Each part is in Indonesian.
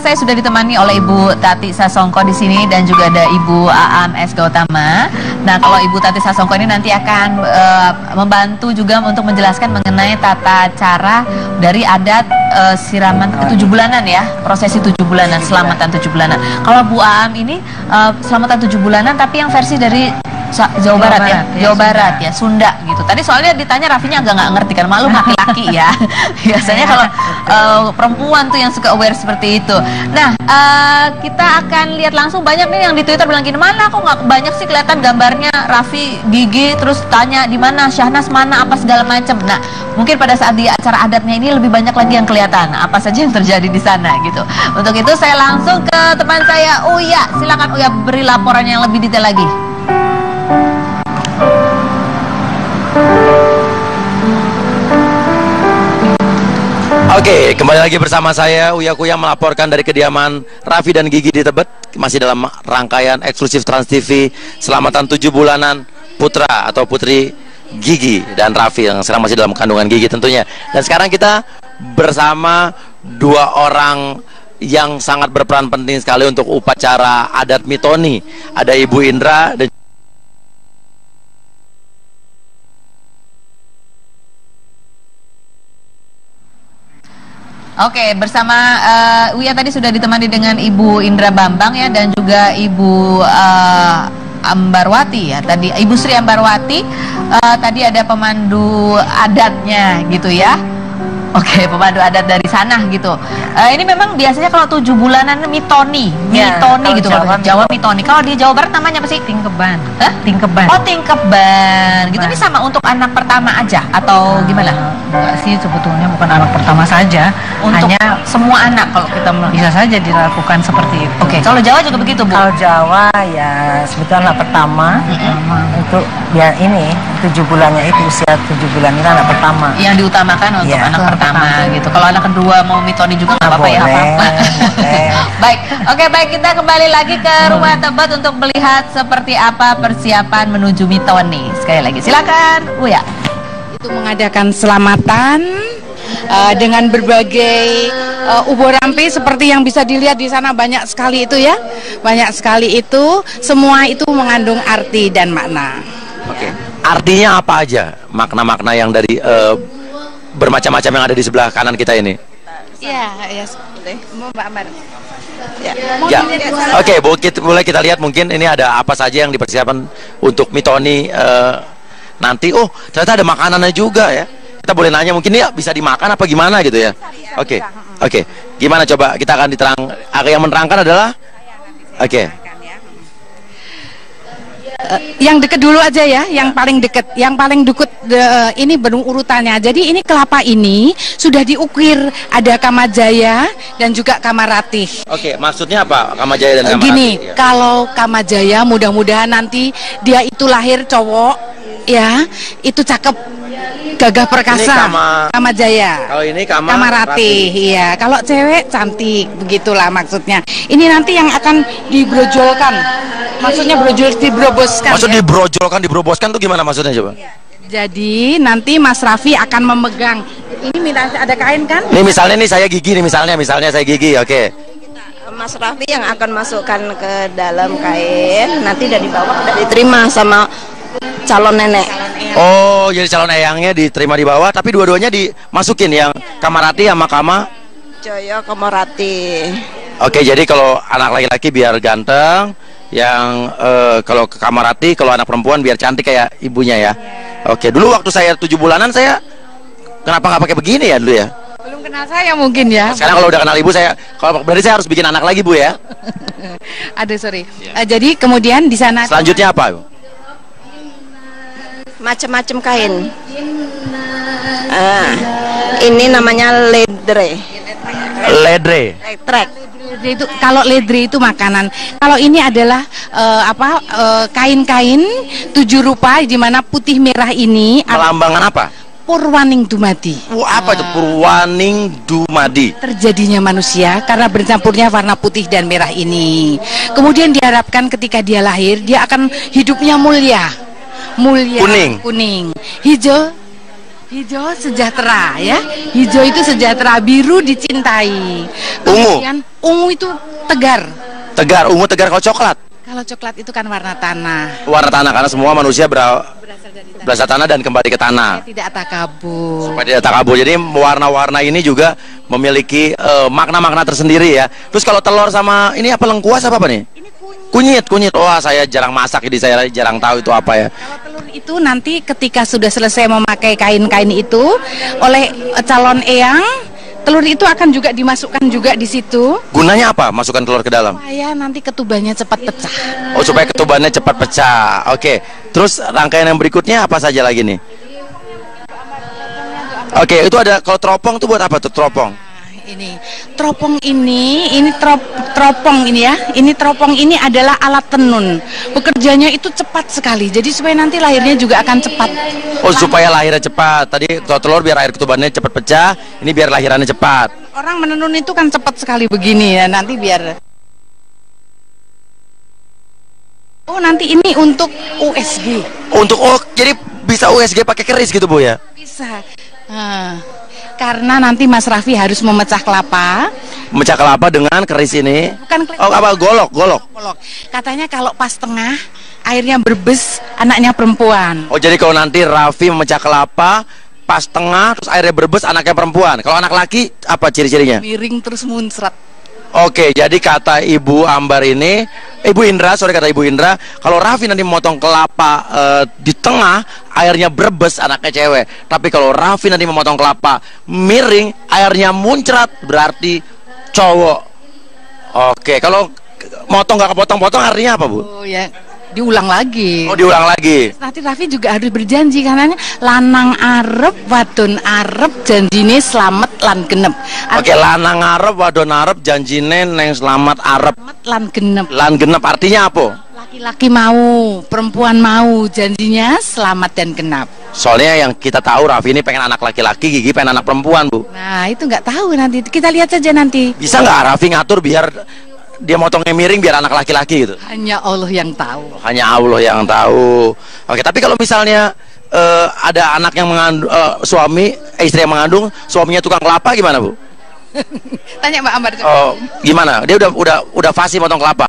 saya sudah ditemani oleh Ibu Tati Sasongko di sini dan juga ada Ibu Aam S. Gautama. Nah, kalau Ibu Tati Sasongko ini nanti akan membantu juga untuk menjelaskan mengenai tata cara dari adat siraman 7 bulanan ya, prosesi 7 bulanan, selamatan 7 bulanan. Kalau Bu Aam ini selamatan 7 bulanan tapi yang versi dari Jawa Barat ya, Jawa Barat ya, Sunda gitu. Tadi soalnya ditanya Raffinya agak nggak ngerti kan, maklum laki-laki ya. Biasanya kalau perempuan tuh yang suka aware seperti itu. Nah, kita akan lihat langsung banyak nih yang di Twitter bilang gini, mana kok nggak banyak sih kelihatan gambarnya Raffi, Gigi, terus tanya di mana Syahnas mana apa segala macam. Nah, mungkin pada saat di acara adatnya ini lebih banyak lagi yang kelihatan apa saja yang terjadi di sana gitu. Untuk itu saya langsung ke teman saya Uya. Silakan Uya beri laporan yang lebih detail lagi. Oke, kembali lagi bersama saya Uya Kuya melaporkan dari kediaman Raffi dan Gigi di Tebet. Masih dalam rangkaian eksklusif Trans TV selamatan 7 bulanan putra atau putri Gigi dan Raffi yang sekarang masih dalam kandungan Gigi tentunya. Dan sekarang kita bersama dua orang yang sangat berperan penting sekali untuk upacara adat Mitoni. Ada Ibu Indra dan Oke, bersama Uya tadi sudah ditemani dengan Ibu Indra Bambang ya, dan juga Ibu Ambarwati ya. Tadi Ibu Sri Ambarwati, tadi ada pemandu adatnya gitu ya. Oke, pemandu adat dari sana gitu. Ini memang biasanya kalau 7 bulanan Mitoni, Mitoni gitu kalau Jawa Mitoni. Kalau di Jawa Barat namanya apa sih? Tingkeban. Hah? Tingkeban. Oh, tingkeban. Gitu. Ini sama untuk anak pertama aja atau gimana? Enggak sih, sebetulnya bukan anak pertama saja. Untuk hanya semua anak kalau kita bisa saja dilakukan seperti itu. Oke, kalau Jawa juga begitu, Bu? Kalau Jawa ya sebetulnya anak pertama itu ya ini 7 bulannya itu usia 7 bulan ini anak pertama. Yang diutamakan untuk anak pertama gitu. Kalau anak kedua mau Mitoni juga nggak apa-apa ya, apa-apa. Baik, oke, baik, kita kembali lagi ke rumah Tebet untuk melihat seperti apa persiapan menuju Mitoni. Sekali lagi, silakan, Uya. Itu mengadakan selamatan dengan berbagai ubo rampe seperti yang bisa dilihat di sana, banyak sekali itu ya, banyak sekali itu, semua itu mengandung arti dan makna. Oke, artinya apa aja makna-makna yang dari bermacam-macam yang ada di sebelah kanan kita ini? Ya, ya, boleh, Mbak Amar. Ya, oke, boleh kita lihat mungkin ini ada apa saja yang dipersiapkan untuk Mitoni nanti. Oh, ternyata ada makanannya juga ya. Kita boleh nanya mungkin ya bisa dimakan apa gimana gitu ya. Oke, oke, gimana coba kita akan diterang. Yang menerangkan adalah, oke. Yang deket dulu aja ya, yang paling deket, yang paling deket ini berurutannya. Jadi ini kelapa ini sudah diukir, ada Kamajaya dan juga Kamaratih. Oke, maksudnya apa Kamajaya dan Kamaratih? Gini, ya. Kalau Kamajaya mudah-mudahan nanti dia itu lahir cowok, ya, itu cakep, gagah perkasa. Kamajaya. Kalau ini Kamaratih, iya. Kalau cewek cantik, begitulah maksudnya. Ini nanti yang akan dibrojolkan. Maksudnya dibroboskan. Maksud ya? Dibroboskan tuh gimana maksudnya coba? Jadi nanti Mas Raffi akan memegang. Ini ada kain kan? Ini misalnya nih saya Gigi nih misalnya saya Gigi, oke. Mas Raffi yang akan masukkan ke dalam kain, nanti dari bawah udah diterima sama calon nenek. Oh, jadi calon eyangnya diterima di bawah, tapi dua-duanya dimasukin yang Kamarati sama Joyo Kamarati. Oke, jadi kalau anak laki-laki biar ganteng, yang kalau ke Kamarati, kalau anak perempuan biar cantik kayak ibunya ya. Oke, dulu waktu saya 7 bulanan saya kenapa nggak pakai begini ya dulu ya? Belum kenal saya mungkin ya. Sekarang kalau udah kenal ibu saya, kalau berarti saya harus bikin anak lagi Bu ya. Aduh sorry. Jadi kemudian di sana. Selanjutnya apa? Macam-macam kain. Ini namanya ledre. Ledre. Itu kalau ledre itu makanan. Kalau ini adalah kain-kain 7 rupa di mana putih merah ini melambangkan apa? Purwaning Dumadi. Apa itu Purwaning Dumadi? Terjadinya manusia karena bercampurnya warna putih dan merah ini. Kemudian diharapkan ketika dia lahir dia akan hidupnya mulia. Kuning. Hijau Hijau sejahtera ya. Hijau itu sejahtera, biru dicintai. Kemudian ungu itu tegar. Tegar, ungu tegar. Kalau coklat? Kalau coklat itu kan warna tanah. Warna tanah, karena semua manusia berasal tanah dan kembali ke tanah. Supaya tidak takabur. Supaya tidak takabur. Jadi warna-warna ini juga memiliki makna-makna tersendiri ya. Terus kalau telur sama ini apa, lengkuas apa nih? Ini Kunyit. Wah, saya jarang masak, jadi saya jarang tahu itu apa ya. Kalau telur itu nanti ketika sudah selesai memakai kain-kain itu oleh calon eyang, telur itu akan juga dimasukkan juga di situ. Gunanya apa? Masukkan telur ke dalam? Supaya nanti ketubannya cepat pecah. Oh, supaya ketubannya cepat pecah. Oke. Terus rangkaian yang berikutnya apa saja lagi nih? Oke, itu ada, kalau teropong itu buat apa tuh teropong? Ini teropong ini teropong ini ya. Ini teropong ini adalah alat tenun. Bekerjanya itu cepat sekali. Jadi supaya nanti lahirnya juga akan cepat. Oh, supaya lahirnya cepat. Tadi kalau telur biar air ketubannya cepat pecah, ini biar lahirannya cepat. Orang menenun itu kan cepat sekali begini ya. Nanti biar nanti ini untuk USG. Jadi bisa USG pakai keris gitu, Bu ya? Bisa. Karena nanti Mas Raffi harus memecah kelapa. Memecah kelapa dengan keris ini. Bukan keris. Oh, apa? Golok. Katanya kalau pas tengah airnya berbes, anaknya perempuan. Oh, jadi kalau nanti Raffi memecah kelapa pas tengah terus airnya berbes, anaknya perempuan. Kalau anak laki apa ciri-cirinya? Miring terus muncrat. Oke, jadi kata Ibu Ambar ini, kata Ibu Indra, kalau Raffi nanti memotong kelapa di tengah, airnya berbes, anaknya cewek. Tapi kalau Raffi nanti memotong kelapa miring, airnya muncrat, berarti cowok. Oke, kalau motong nggak kepotong-potong artinya apa, Bu? Oh ya, diulang lagi. Oh, diulang lagi. Nanti Raffi juga harus berjanji karena lanang arep wadon arep janjine slamet lan genep. Oke, lanang arep wadon arep janjine neng slamet arep lan genep. Lan genep artinya apa? Laki-laki mau, perempuan mau, janjinya selamat dan genap. Soalnya yang kita tahu Raffi ini pengen anak laki-laki, Gigi pengen anak perempuan, Bu. Nah, itu nggak tahu nanti. Kita lihat saja nanti. Bisa nggak Raffi ngatur biar dia motongnya miring biar anak laki-laki gitu? Hanya Allah yang tahu. Hanya Allah yang tahu. Oke, tapi kalau misalnya ada anak yang mengandung, istri yang mengandung, suaminya tukang kelapa, gimana, Bu? Tanya Mbak Ambar. Oh, gimana? Dia udah fasih motong kelapa?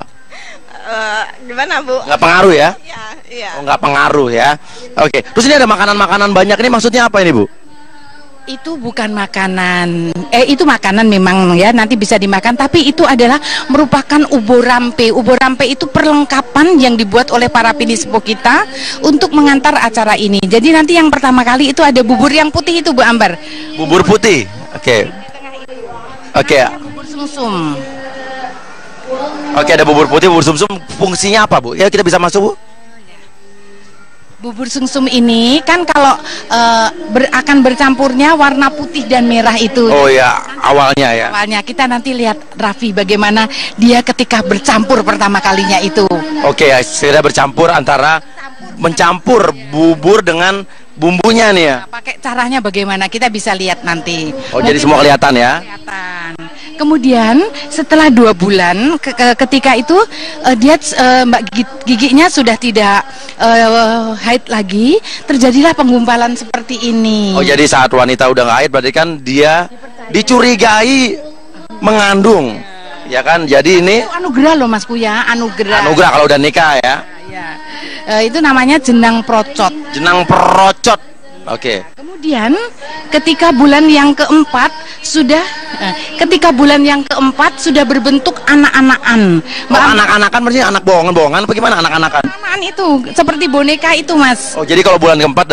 Gimana, Bu? Nggak pengaruh ya? Iya. Oh, nggak pengaruh ya. Oke. Terus ini ada makanan-makanan banyak, ini maksudnya apa ini, Bu? Itu bukan makanan. Itu makanan memang ya, nanti bisa dimakan, tapi itu adalah merupakan ubur rampe. Ubur rampe itu perlengkapan yang dibuat oleh para pinispo kita untuk mengantar acara ini. Jadi nanti yang pertama kali itu ada bubur yang putih itu, Bu Ambar. Bubur putih. Oke. Oke. Bubur sumsum. Oke, ada bubur putih, bubur sumsum. Fungsinya apa, Bu? Ya, kita bisa masuk, Bu. Bubur sumsum ini kan kalau akan bercampurnya warna putih dan merah itu. Oh ya, awalnya ya. Awalnya kita nanti lihat Raffi bagaimana dia ketika bercampur pertama kalinya itu. Oke, ya, sudah bercampur antara mencampur bubur dengan bumbunya nih ya. Nah, pakai caranya bagaimana kita bisa lihat nanti. Oh, jadi semua kelihatan ya. Kelihatan. Kemudian setelah 2 bulan ketika itu dia Mbak giginya sudah tidak haid lagi, terjadilah penggumpalan seperti ini. Oh, jadi saat wanita udah nggak haid berarti kan dia dicurigai mengandung, ya kan? Jadi ini anugerah loh Mas Kuya, anugerah. Anugerah kalau udah nikah ya. Ya. Itu namanya jenang procot. Jenang procot. Oke. Kemudian ketika bulan yang keempat sudah berbentuk anak-anakan. Anak-anakan berarti anak bohongan-bohongan apa gimana anak-anakan? Anak itu seperti boneka itu, Mas. Oh, jadi kalau bulan keempat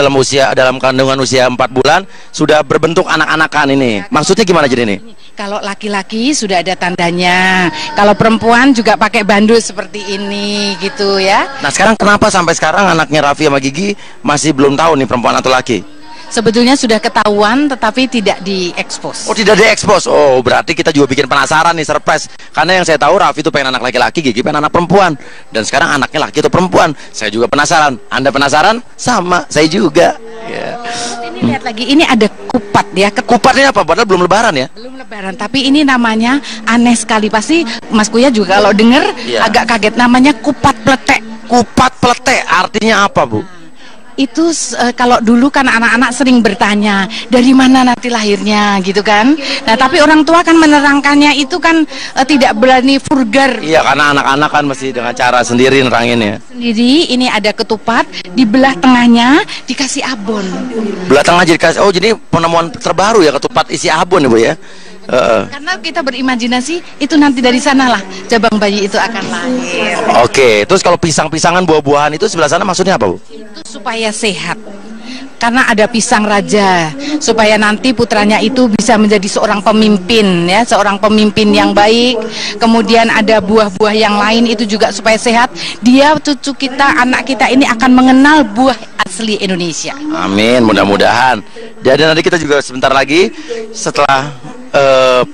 dalam kandungan usia 4 bulan sudah berbentuk anak-anakan ini. Maksudnya gimana jadi ini? Kalau laki-laki sudah ada tandanya. Kalau perempuan juga pakai bandul seperti ini gitu ya. Nah, sekarang kenapa sampai sekarang anaknya Raffi sama Gigi masih belum tahu nih perempuan atau laki? Sebetulnya sudah ketahuan tetapi tidak diekspos. Oh, tidak diekspos. Oh, berarti kita juga bikin penasaran nih, surprise. Karena yang saya tahu Raffi itu pengen anak laki-laki, Gigi pengen anak perempuan. Dan sekarang anaknya laki atau perempuan. Saya juga penasaran. Anda penasaran? Sama, saya juga. Yeah. Ini lihat lagi, ini ada kupat ya. Kupat ini apa? Padahal belum lebaran ya? Belum lebaran, tapi ini namanya aneh sekali. Pasti Mas Kuya juga kalau denger agak kaget. Namanya kupat pletek. Kupat pletek artinya apa, Bu? itu kalau dulu kan anak-anak sering bertanya dari mana nanti lahirnya gitu kan. Nah tapi orang tua kan menerangkannya itu kan tidak berani vulgar. Iya, karena anak-anak kan mesti dengan cara sendiri neranginnya. Sendiri ini ada ketupat, dibelah tengahnya dikasih abon. Belah tengah jadi kasih. Oh, jadi penemuan terbaru ya, ketupat isi abon ya Bu ya. Karena kita berimajinasi itu nanti dari sanalah jabang bayi itu akan lahir. Oke, terus kalau pisang-pisangan buah-buahan itu sebelah sana maksudnya apa Bu? Itu supaya sehat. Karena ada pisang raja, supaya nanti putranya itu bisa menjadi seorang pemimpin ya, seorang pemimpin yang baik. Kemudian ada buah-buah yang lain itu juga supaya sehat. Dia cucu kita, anak kita ini akan mengenal buah asli Indonesia. Amin, mudah-mudahan. Jadi nanti kita juga sebentar lagi setelah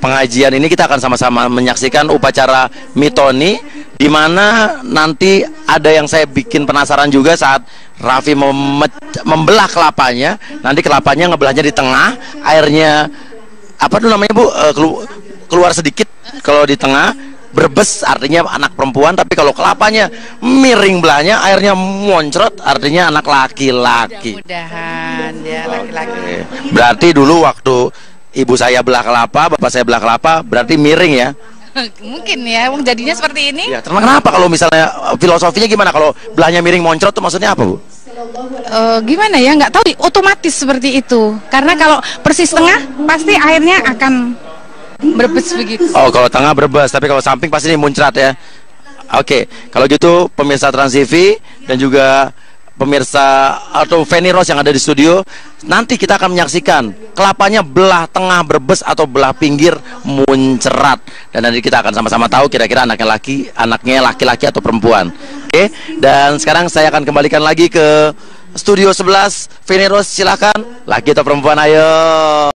pengajian ini kita akan sama-sama menyaksikan upacara mitoni, di mana nanti ada yang saya bikin penasaran juga saat Raffi membelah kelapanya. Nanti kelapanya ngebelahnya di tengah, airnya apa tuh namanya Bu, keluar sedikit kalau di tengah. Berbes artinya anak perempuan, tapi kalau kelapanya miring belahnya, airnya moncrot artinya anak laki-laki. Mudah-mudahan ya laki-laki. Berarti dulu waktu ibu saya belah kelapa, bapak saya belah kelapa, berarti miring ya? Mungkin ya, jadinya seperti ini. Ya, kenapa kalau misalnya filosofinya gimana kalau belahnya miring moncrot tuh maksudnya apa Bu? Gimana ya, nggak tahu, otomatis seperti itu. Karena kalau persis tengah pasti airnya akan berbes begitu. Oh, kalau tengah berbes, tapi kalau samping pasti ini muncrat ya. Oke, kalau gitu pemirsa Trans TV dan juga pemirsa atau Feni Rose yang ada di studio, nanti kita akan menyaksikan kelapanya belah tengah berbes atau belah pinggir muncrat, dan nanti kita akan sama-sama tahu kira-kira anaknya laki-laki atau perempuan. Oke, dan sekarang saya akan kembalikan lagi ke studio 11. Feni Rose silakan, laki atau perempuan, ayo.